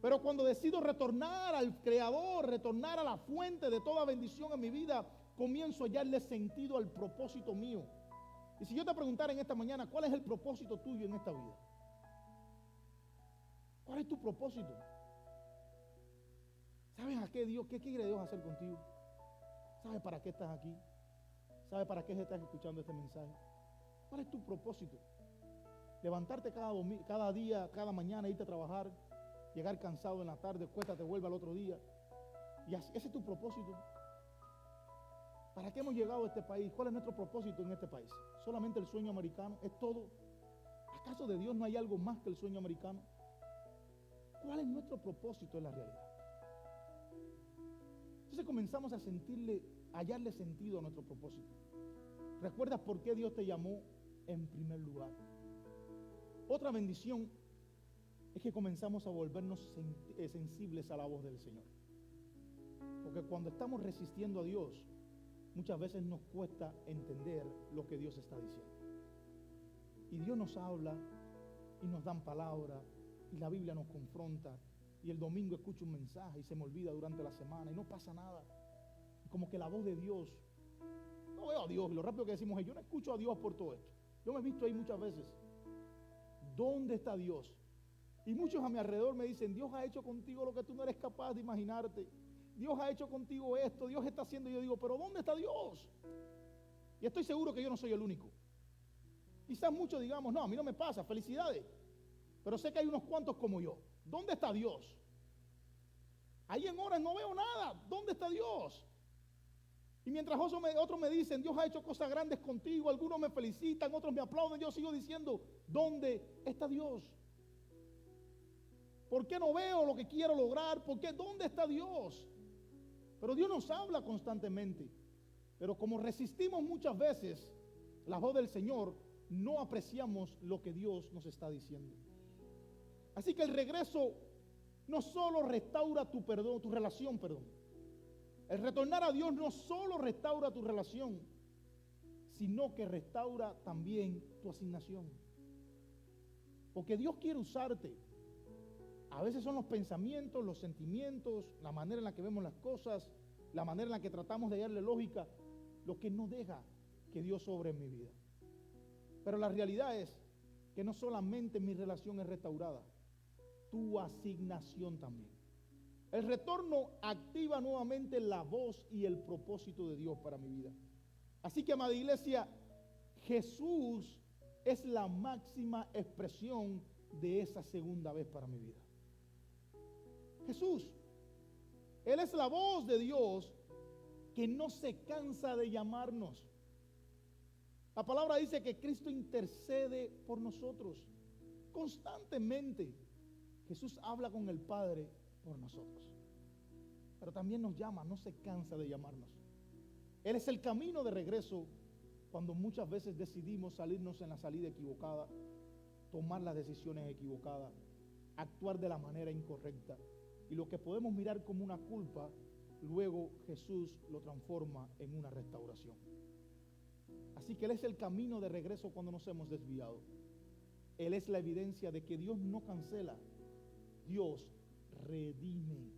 Pero cuando decido retornar al Creador, retornar a la fuente de toda bendición en mi vida, comienzo a hallarle sentido al propósito mío. Y si yo te preguntara en esta mañana, ¿cuál es el propósito tuyo en esta vida? ¿Cuál es tu propósito? ¿Sabes a qué Dios, qué quiere Dios hacer contigo? ¿Sabes para qué estás aquí? ¿Sabes para qué estás escuchando este mensaje? ¿Cuál es tu propósito? Levantarte cada día, cada mañana, irte a trabajar, llegar cansado en la tarde, cuéntate, vuelve al otro día. Y así, ese es tu propósito. ¿Para qué hemos llegado a este país? ¿Cuál es nuestro propósito en este país? ¿Solamente el sueño americano? ¿Es todo? ¿Acaso de Dios no hay algo más que el sueño americano? ¿Cuál es nuestro propósito en la realidad? Entonces comenzamos a hallarle sentido a nuestro propósito. ¿Recuerdas por qué Dios te llamó en primer lugar? Otra bendición es que comenzamos a volvernos sensibles a la voz del Señor. Porque cuando estamos resistiendo a Dios, muchas veces nos cuesta entender lo que Dios está diciendo. Y Dios nos habla y nos dan palabra y la Biblia nos confronta y el domingo escucho un mensaje y se me olvida durante la semana y no pasa nada. Y como que la voz de Dios, no veo a Dios, y lo rápido que decimos es, yo no escucho a Dios por todo esto. Yo me he visto ahí muchas veces. ¿Dónde está Dios? Y muchos a mi alrededor me dicen, Dios ha hecho contigo lo que tú no eres capaz de imaginarte. Dios ha hecho contigo esto, Dios está haciendo. Y yo digo, pero ¿dónde está Dios? Y estoy seguro que yo no soy el único. Quizás muchos digamos, no, a mí no me pasa, felicidades. Pero sé que hay unos cuantos como yo. ¿Dónde está Dios? Ahí en horas no veo nada. ¿Dónde está Dios? Y mientras otros me dicen, Dios ha hecho cosas grandes contigo, algunos me felicitan, otros me aplauden, yo sigo diciendo, ¿dónde está Dios? ¿Por qué no veo lo que quiero lograr? ¿Por qué? ¿Dónde está Dios? Pero Dios nos habla constantemente. Pero como resistimos muchas veces la voz del Señor, no apreciamos lo que Dios nos está diciendo. Así que el regreso no solo restaura tu relación. El retornar a Dios no solo restaura tu relación, sino que restaura también tu asignación. Porque Dios quiere usarte. A veces son los pensamientos, los sentimientos, la manera en la que vemos las cosas, la manera en la que tratamos de darle lógica, lo que no deja que Dios obre en mi vida. Pero la realidad es que no solamente mi relación es restaurada, tu asignación también. El retorno activa nuevamente la voz y el propósito de Dios para mi vida. Así que, amada iglesia, Jesús es la máxima expresión de esa segunda vez para mi vida. Jesús, Él es la voz de Dios que no se cansa de llamarnos. La palabra dice que Cristo intercede por nosotros constantemente. Jesús habla con el Padre por nosotros, pero también nos llama, no se cansa de llamarnos. Él es el camino de regreso cuando muchas veces decidimos salirnos en la salida equivocada, tomar las decisiones equivocadas, actuar de la manera incorrecta, y lo que podemos mirar como una culpa, luego Jesús lo transforma en una restauración. Así que Él es el camino de regreso cuando nos hemos desviado. Él es la evidencia de que Dios no cancela, Dios redime.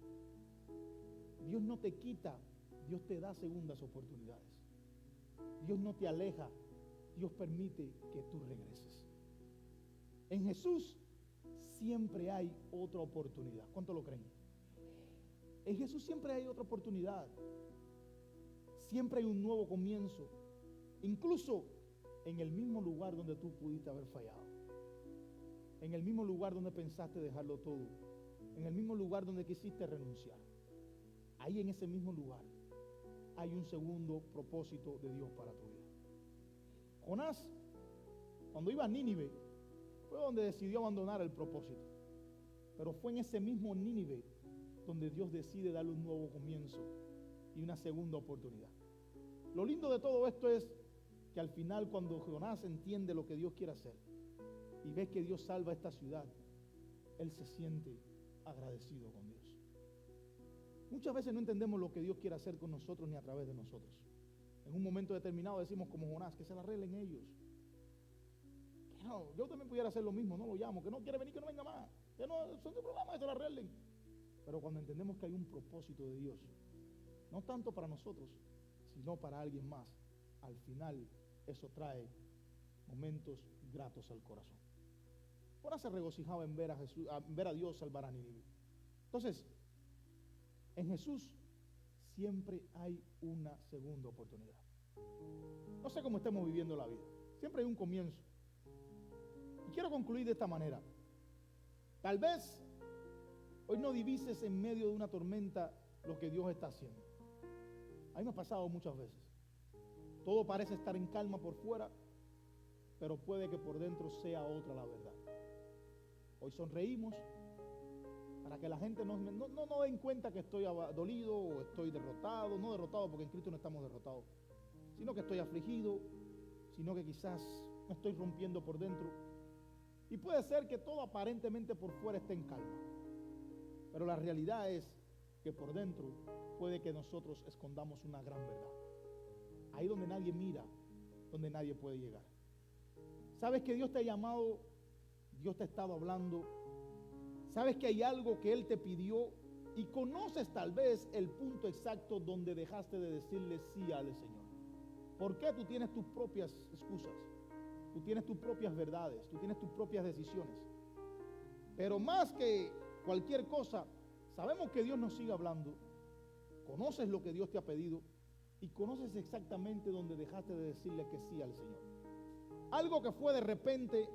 Dios no te quita, Dios te da segundas oportunidades. Dios no te aleja, Dios permite que tú regreses. En Jesús siempre hay otra oportunidad. ¿Cuánto lo creen? En Jesús siempre hay otra oportunidad. Siempre hay un nuevo comienzo. Incluso en el mismo lugar donde tú pudiste haber fallado. En el mismo lugar donde pensaste dejarlo todo. En el mismo lugar donde quisiste renunciar. Ahí en ese mismo lugar hay un segundo propósito de Dios para tu vida. Jonás, cuando iba a Nínive, fue donde decidió abandonar el propósito. Pero fue en ese mismo Nínive donde Dios decide darle un nuevo comienzo y una segunda oportunidad. Lo lindo de todo esto es que al final, cuando Jonás entiende lo que Dios quiere hacer y ve que Dios salva a esta ciudad, él se siente agradecido con Dios. Muchas veces no entendemos lo que Dios quiere hacer con nosotros ni a través de nosotros. En un momento determinado decimos como Jonás, que se la arreglen ellos. Que no, yo también pudiera hacer lo mismo, no lo llamo, que no quiere venir, que no venga más. Que no, son de problemas, que se la arreglen. Pero cuando entendemos que hay un propósito de Dios, no tanto para nosotros, sino para alguien más, al final eso trae momentos gratos al corazón. Ahora se regocijaba en ver a Dios salvar a Nínive. Entonces, en Jesús siempre hay una segunda oportunidad. No sé cómo estemos viviendo la vida, siempre hay un comienzo. Y quiero concluir de esta manera. Tal vez hoy no divises en medio de una tormenta lo que Dios está haciendo. A mí me ha pasado muchas veces. Todo parece estar en calma por fuera, pero puede que por dentro sea otra la verdad. Hoy sonreímos para que la gente no den cuenta que estoy dolido o estoy derrotado. No derrotado, porque en Cristo no estamos derrotados, sino que estoy afligido, sino que quizás me estoy rompiendo por dentro. Y puede ser que todo aparentemente por fuera esté en calma, pero la realidad es que por dentro puede que nosotros escondamos una gran verdad. Ahí donde nadie mira, donde nadie puede llegar. ¿Sabes que Dios te ha llamado? Dios te ha estado hablando. ¿Sabes que hay algo que Él te pidió? Y conoces tal vez el punto exacto donde dejaste de decirle sí al Señor. ¿Por qué? Tú tienes tus propias excusas. Tú tienes tus propias verdades. Tú tienes tus propias decisiones. Pero más que cualquier cosa, sabemos que Dios nos sigue hablando. Conoces lo que Dios te ha pedido y conoces exactamente donde dejaste de decirle que sí al Señor. Algo que fue de repente,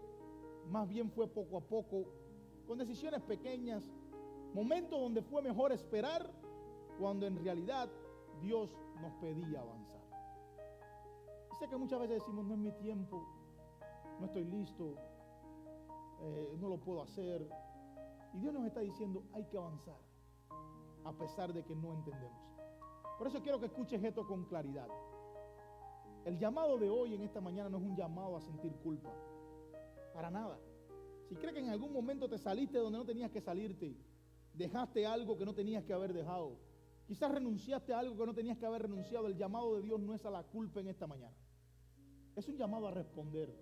más bien fue poco a poco, con decisiones pequeñas, Momentos donde fue mejor esperar cuando en realidad Dios nos pedía avanzar. Sé que muchas veces decimos, no es mi tiempo, no estoy listo, no lo puedo hacer. Y Dios nos está diciendo, hay que avanzar, a pesar de que no entendemos. Por eso quiero que escuches esto con claridad. El llamado de hoy en esta mañana no es un llamado a sentir culpa, para nada. Si crees que en algún momento te saliste donde no tenías que salirte, dejaste algo que no tenías que haber dejado, quizás renunciaste a algo que no tenías que haber renunciado, el llamado de Dios no es a la culpa en esta mañana. Es un llamado a responder.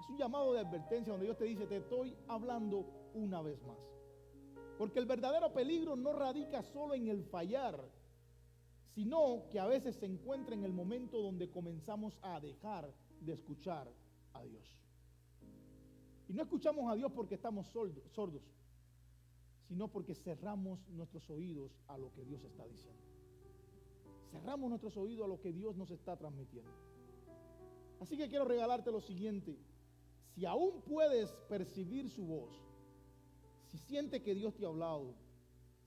Es un llamado de advertencia donde Dios te dice, te estoy hablando una vez más. Porque el verdadero peligro no radica solo en el fallar, sino que a veces se encuentra en el momento donde comenzamos a dejar de escuchar a Dios. Y no escuchamos a Dios porque estamos sordos, sino porque cerramos nuestros oídos a lo que Dios está diciendo. Cerramos nuestros oídos a lo que Dios nos está transmitiendo. Así que quiero regalarte lo siguiente. Si aún puedes percibir su voz, si sientes que Dios te ha hablado,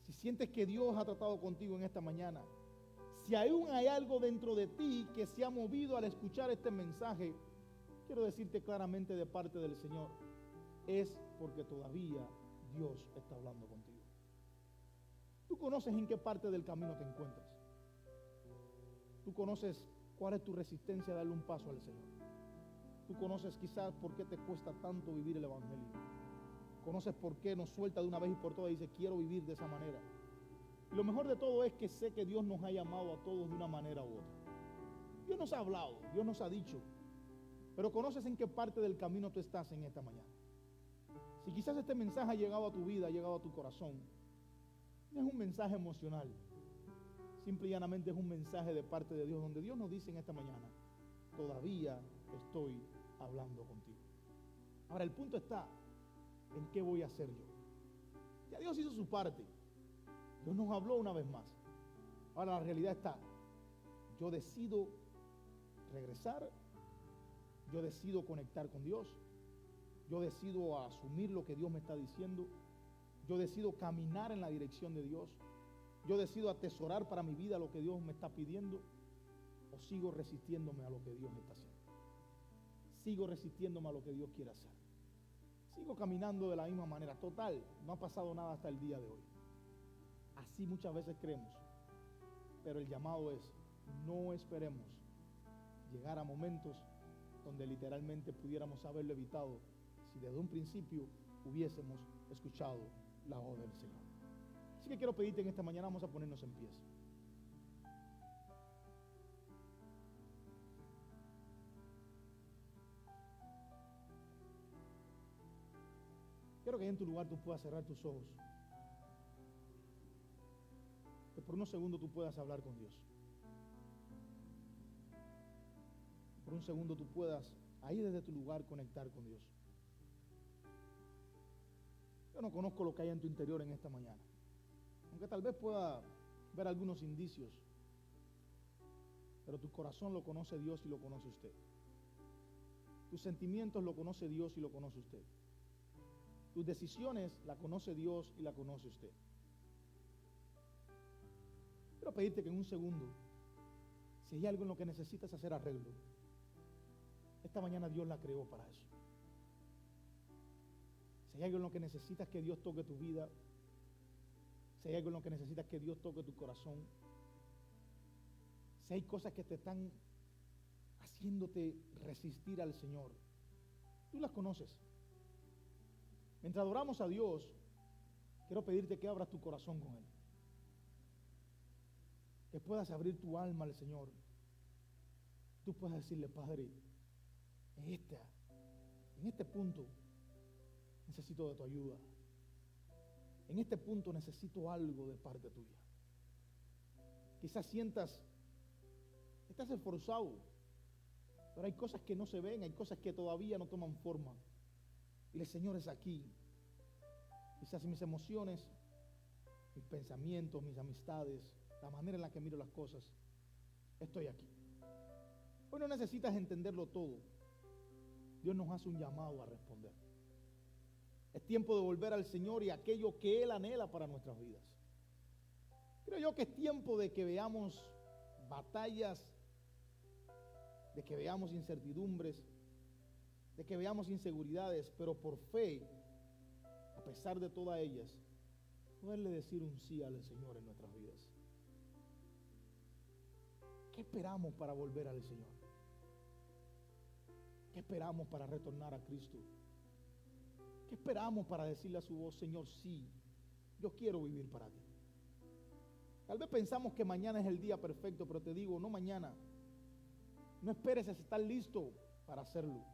si sientes que Dios ha tratado contigo en esta mañana, si aún hay algo dentro de ti que se ha movido al escuchar este mensaje, quiero decirte claramente de parte del Señor, es porque todavía Dios está hablando contigo. Tú conoces en qué parte del camino te encuentras. Tú conoces cuál es tu resistencia a darle un paso al Señor. Tú conoces quizás por qué te cuesta tanto vivir el Evangelio. Conoces por qué nos suelta de una vez y por todas y dice, quiero vivir de esa manera. Y lo mejor de todo es que sé que Dios nos ha llamado a todos de una manera u otra. Dios nos ha hablado, Dios nos ha dicho, pero conoces en qué parte del camino tú estás en esta mañana. Si quizás este mensaje ha llegado a tu vida, ha llegado a tu corazón, no es un mensaje emocional, simple y llanamente es un mensaje de parte de Dios, donde Dios nos dice en esta mañana, todavía estoy hablando contigo. Ahora el punto está en qué voy a hacer yo. Ya Dios hizo su parte, Dios nos habló una vez más. Ahora la realidad está, yo decido regresar, yo decido conectar con Dios, yo decido asumir lo que Dios me está diciendo, yo decido caminar en la dirección de Dios, yo decido atesorar para mi vida lo que Dios me está pidiendo, o sigo resistiéndome a lo que Dios está haciendo. Sigo resistiéndome a lo que Dios quiere hacer. Sigo caminando de la misma manera. Total, no ha pasado nada hasta el día de hoy. Así muchas veces creemos. Pero el llamado es, no esperemos llegar a momentos donde literalmente pudiéramos haberlo evitado si desde un principio hubiésemos escuchado la voz del Señor. Así que quiero pedirte en esta mañana, vamos a ponernos en pies. Quiero que en tu lugar tú puedas cerrar tus ojos. Que por unos segundos tú puedas hablar con Dios. Por un segundo tú puedas, ahí desde tu lugar, conectar con Dios. Yo no conozco lo que hay en tu interior en esta mañana. Aunque tal vez pueda ver algunos indicios. Pero tu corazón lo conoce Dios y lo conoce usted. Tus sentimientos lo conoce Dios y lo conoce usted. Tus decisiones la conoce Dios y la conoce usted. Quiero pedirte que en un segundo, si hay algo en lo que necesitas hacer arreglo, esta mañana Dios la creó para eso. Si hay algo en lo que necesitas que Dios toque tu vida, si hay algo en lo que necesitas que Dios toque tu corazón, si hay cosas que te están haciéndote resistir al Señor, tú las conoces. Mientras adoramos a Dios, quiero pedirte que abras tu corazón con Él. Que puedas abrir tu alma al Señor. Tú puedas decirle, Padre, en este punto necesito de tu ayuda. En este punto necesito algo de parte tuya. Quizás sientas, estás esforzado, pero hay cosas que no se ven, hay cosas que todavía no toman forma. Y el Señor es aquí. Quizás mis emociones, mis pensamientos, mis amistades, la manera en la que miro las cosas, estoy aquí. Hoy no necesitas entenderlo todo. Dios nos hace un llamado a responder. Es tiempo de volver al Señor y aquello que Él anhela para nuestras vidas. Creo yo que es tiempo de que veamos batallas, de que veamos incertidumbres, de que veamos inseguridades, pero por fe, a pesar de todas ellas, poderle decir un sí al Señor en nuestras vidas. ¿Qué esperamos para volver al Señor? ¿Qué esperamos para retornar a Cristo? ¿Qué esperamos para decirle a su voz, Señor, sí, yo quiero vivir para ti? Tal vez pensamos que mañana es el día perfecto, pero te digo, no mañana. No esperes a estar listo para hacerlo.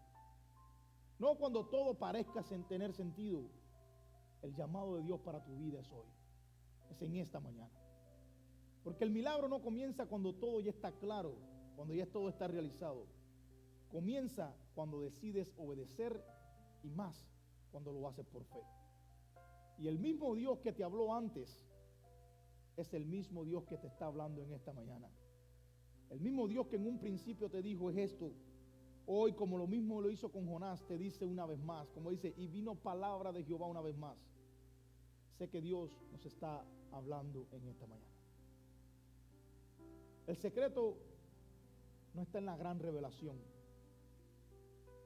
No cuando todo parezca tener sentido. El llamado de Dios para tu vida es hoy. Es en esta mañana. Porque el milagro no comienza cuando todo ya está claro, cuando ya todo está realizado. Comienza cuando decides obedecer y más cuando lo haces por fe. Y el mismo Dios que te habló antes es el mismo Dios que te está hablando en esta mañana. El mismo Dios que en un principio te dijo es esto. Hoy, como lo mismo lo hizo con Jonás, te dice una vez más, como dice, y vino palabra de Jehová una vez más. Sé que Dios nos está hablando en esta mañana. El secreto no está en la gran revelación.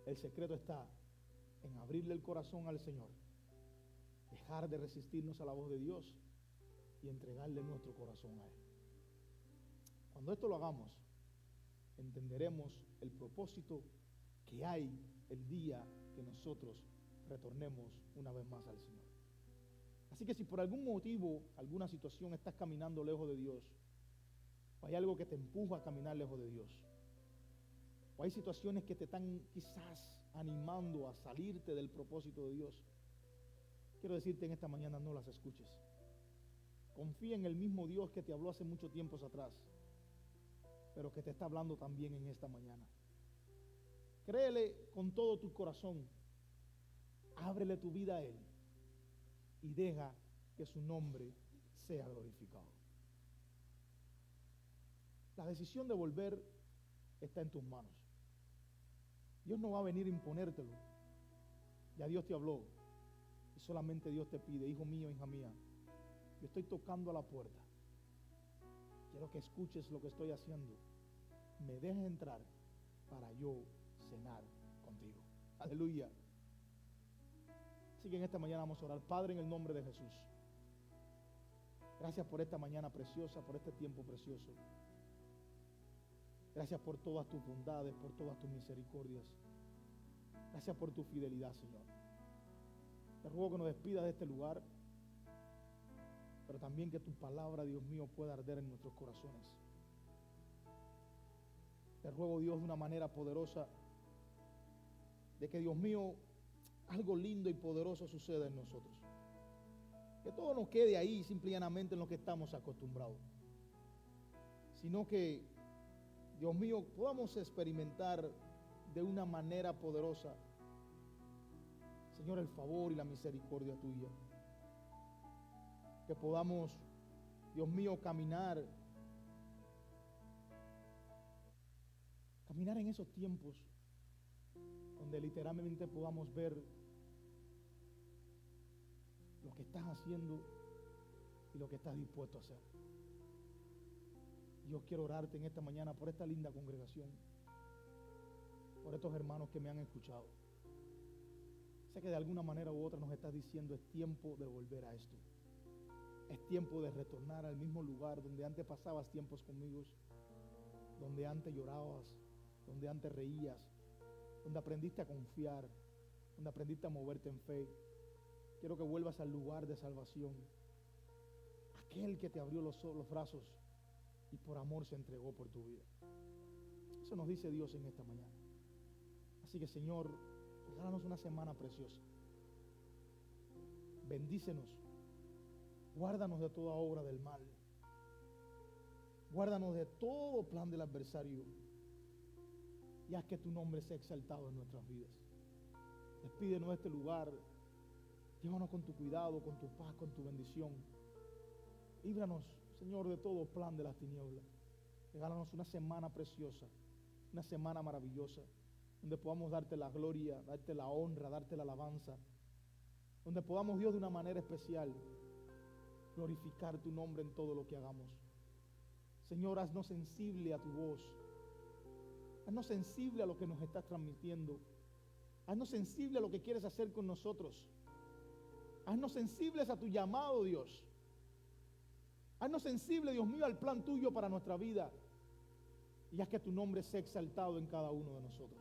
El secreto está en abrirle el corazón al Señor, dejar de resistirnos a la voz de Dios y entregarle nuestro corazón a Él. Cuando esto lo hagamos, entenderemos el propósito que hay el día que nosotros retornemos una vez más al Señor. Así que si por algún motivo, alguna situación estás caminando lejos de Dios, o hay algo que te empuja a caminar lejos de Dios, o hay situaciones que te están quizás animando a salirte del propósito de Dios, quiero decirte en esta mañana, no las escuches. Confía en el mismo Dios que te habló hace mucho tiempo atrás, pero que te está hablando también en esta mañana. Créele con todo tu corazón, ábrele tu vida a Él y deja que su nombre sea glorificado. La decisión de volver está en tus manos. Dios no va a venir a imponértelo. Ya Dios te habló y solamente Dios te pide, hijo mío, hija mía, yo estoy tocando a la puerta. Quiero que escuches lo que estoy haciendo. Me dejes entrar para yo cenar contigo. Aleluya. Así que en esta mañana vamos a orar. Padre, en el nombre de Jesús, gracias por esta mañana preciosa, por este tiempo precioso. Gracias por todas tus bondades, por todas tus misericordias. Gracias por tu fidelidad, Señor. Te ruego que nos despidas de este lugar, pero también que tu palabra, Dios mío, pueda arder en nuestros corazones. Te ruego, Dios, de una manera poderosa, de que, Dios mío, algo lindo y poderoso suceda en nosotros. Que todo no quede ahí simplemente en lo que estamos acostumbrados, sino que, Dios mío, podamos experimentar de una manera poderosa, Señor, el favor y la misericordia tuya. Que podamos, Dios mío, caminar en esos tiempos donde literalmente podamos ver lo que estás haciendo y lo que estás dispuesto a hacer. Yo quiero orarte en esta mañana por esta linda congregación, por estos hermanos que me han escuchado. Sé que de alguna manera u otra nos estás diciendo, es tiempo de volver a esto. Es tiempo de retornar al mismo lugar donde antes pasabas tiempos conmigo, donde antes llorabas, donde antes reías, donde aprendiste a confiar, donde aprendiste a moverte en fe. Quiero que vuelvas al lugar de salvación, aquel que te abrió los brazos y por amor se entregó por tu vida. Eso nos dice Dios en esta mañana. Así que, Señor, regálanos una semana preciosa. Bendícenos. Guárdanos de toda obra del mal. Guárdanos de todo plan del adversario. Y haz que tu nombre sea exaltado en nuestras vidas. Despídenos de este lugar. Llévanos con tu cuidado, con tu paz, con tu bendición. Líbranos, Señor, de todo plan de las tinieblas. Regálanos una semana preciosa, una semana maravillosa, donde podamos darte la gloria, darte la honra, darte la alabanza. donde podamos, Dios, de una manera especial glorificar tu nombre en todo lo que hagamos. Señor, haznos sensible a tu voz. Haznos sensible a lo que nos estás transmitiendo. Haznos sensible a lo que quieres hacer con nosotros. Haznos sensibles a tu llamado, Dios. Haznos sensible, Dios mío, al plan tuyo para nuestra vida. Y haz que tu nombre sea exaltado en cada uno de nosotros.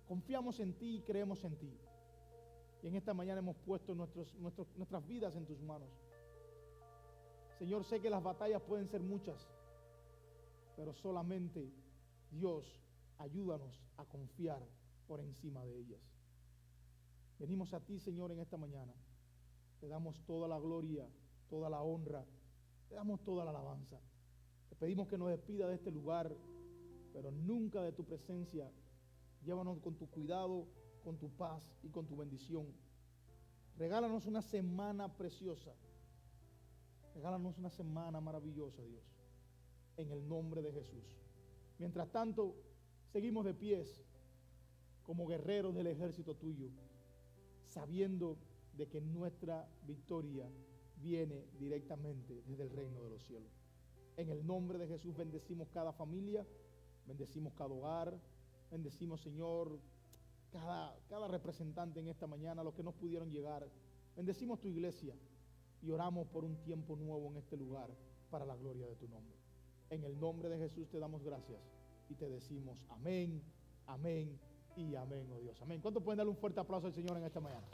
Confiamos en ti y creemos en ti. Y en esta mañana hemos puesto nuestras vidas en tus manos. Señor, sé que las batallas pueden ser muchas, pero solamente, Dios, ayúdanos a confiar por encima de ellas. Venimos a ti, Señor, en esta mañana. Te damos toda la gloria, toda la honra, te damos toda la alabanza. Te pedimos que nos despida de este lugar, pero nunca de tu presencia. Llévanos con tu cuidado, con tu paz y con tu bendición. Regálanos una semana preciosa. Regálanos una semana maravillosa, Dios, en el nombre de Jesús. Mientras tanto, seguimos de pies como guerreros del ejército tuyo, sabiendo de que nuestra victoria viene directamente desde el reino de los cielos. En el nombre de Jesús bendecimos cada familia, bendecimos cada hogar, bendecimos, Señor, cada representante en esta mañana, los que no pudieron llegar. Bendecimos tu iglesia y oramos por un tiempo nuevo en este lugar para la gloria de tu nombre. En el nombre de Jesús te damos gracias y te decimos amén, amén y amén, oh Dios. Amén. ¿Cuántos pueden darle un fuerte aplauso al Señor en esta mañana?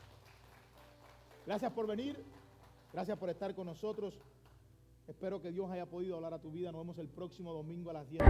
Gracias por venir, gracias por estar con nosotros. Espero que Dios haya podido hablar a tu vida. Nos vemos el próximo domingo a las 10.